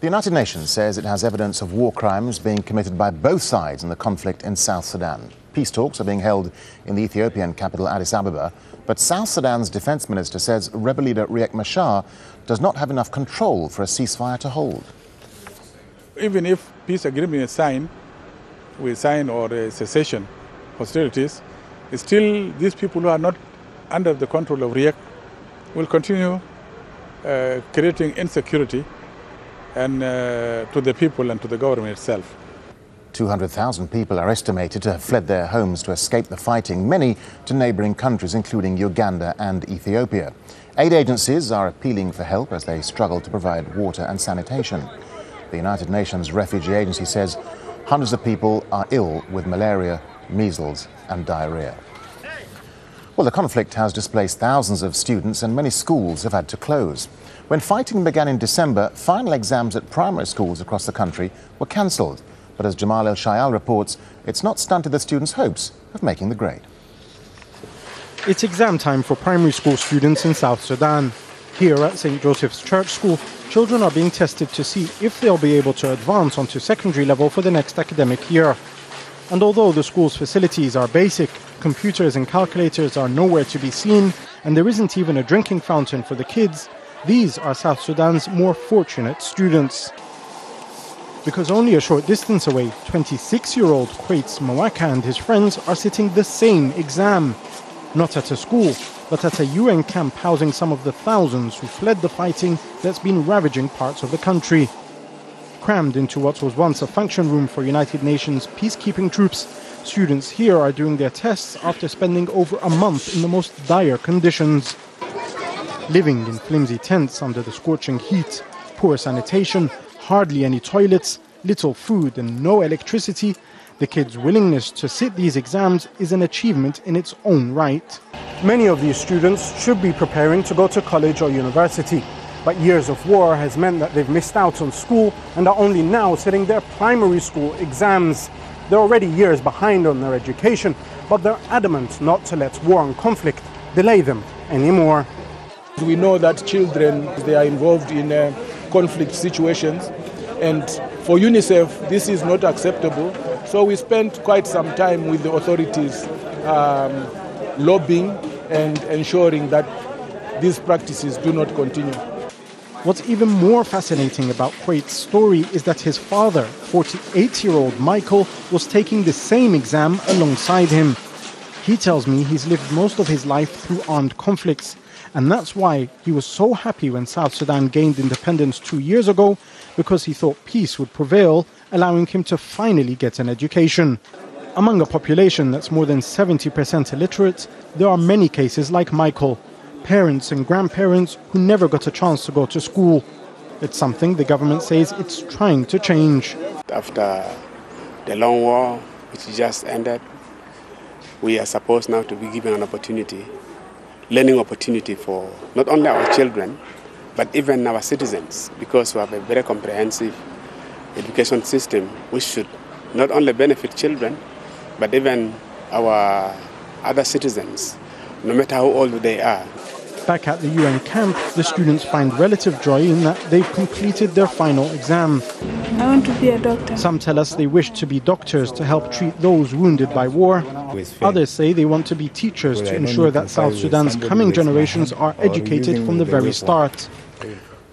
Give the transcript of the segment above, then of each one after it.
The United Nations says it has evidence of war crimes being committed by both sides in the conflict in South Sudan. Peace talks are being held in the Ethiopian capital Addis Ababa, but South Sudan's defense minister says rebel leader Riek Machar does not have enough control for a ceasefire to hold. Even if peace agreement is signed, or a cessation hostilities, still these people who are not under the control of Riek will continue creating insecurity and to the people and to the government itself. 200,000 people are estimated to have fled their homes to escape the fighting, many to neighbouring countries including Uganda and Ethiopia. Aid agencies are appealing for help as they struggle to provide water and sanitation. The United Nations Refugee Agency says hundreds of people are ill with malaria, measles and diarrhea. Well, the conflict has displaced thousands of students and many schools have had to close. When fighting began in December, final exams at primary schools across the country were cancelled. But as Jamal Elshayyal reports, it's not stunted the students' hopes of making the grade. It's exam time for primary school students in South Sudan. Here at St. Joseph's Church School, children are being tested to see if they'll be able to advance onto secondary level for the next academic year. And although the school's facilities are basic, computers and calculators are nowhere to be seen, and there isn't even a drinking fountain for the kids, these are South Sudan's more fortunate students. Because only a short distance away, 26-year-old Quates Mawaka and his friends are sitting the same exam. Not at a school, but at a UN camp housing some of the thousands who fled the fighting that's been ravaging parts of the country. Crammed into what was once a function room for United Nations peacekeeping troops, students here are doing their tests after spending over a month in the most dire conditions. Living in flimsy tents under the scorching heat, poor sanitation, hardly any toilets, little food and no electricity, the kids' willingness to sit these exams is an achievement in its own right. Many of these students should be preparing to go to college or university, but years of war has meant that they've missed out on school and are only now sitting their primary school exams. They're already years behind on their education, but they're adamant not to let war and conflict delay them anymore. We know that children, they are involved in conflict situations, and for UNICEF this is not acceptable. So we spent quite some time with the authorities lobbying and ensuring that these practices do not continue. What's even more fascinating about Quate's story is that his father, 48-year-old Michael, was taking the same exam alongside him. He tells me he's lived most of his life through armed conflicts, and that's why he was so happy when South Sudan gained independence 2 years ago, because he thought peace would prevail, allowing him to finally get an education. Among a population that's more than 70% illiterate, there are many cases like Michael, parents and grandparents who never got a chance to go to school. It's something the government says it's trying to change. After the long war, which just ended, we are supposed now to be given an opportunity, learning opportunity for not only our children, but even our citizens, because we have a very comprehensive education system which should not only benefit children, but even our other citizens, no matter how old they are. Back at the UN camp, the students find relative joy in that they've completed their final exam. I want to be a doctor. Some tell us they wish to be doctors to help treat those wounded by war. Others say they want to be teachers to ensure that South Sudan's coming generations are educated from the very start.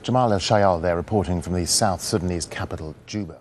Jamal Elshayyal there reporting from the South Sudanese capital, Juba.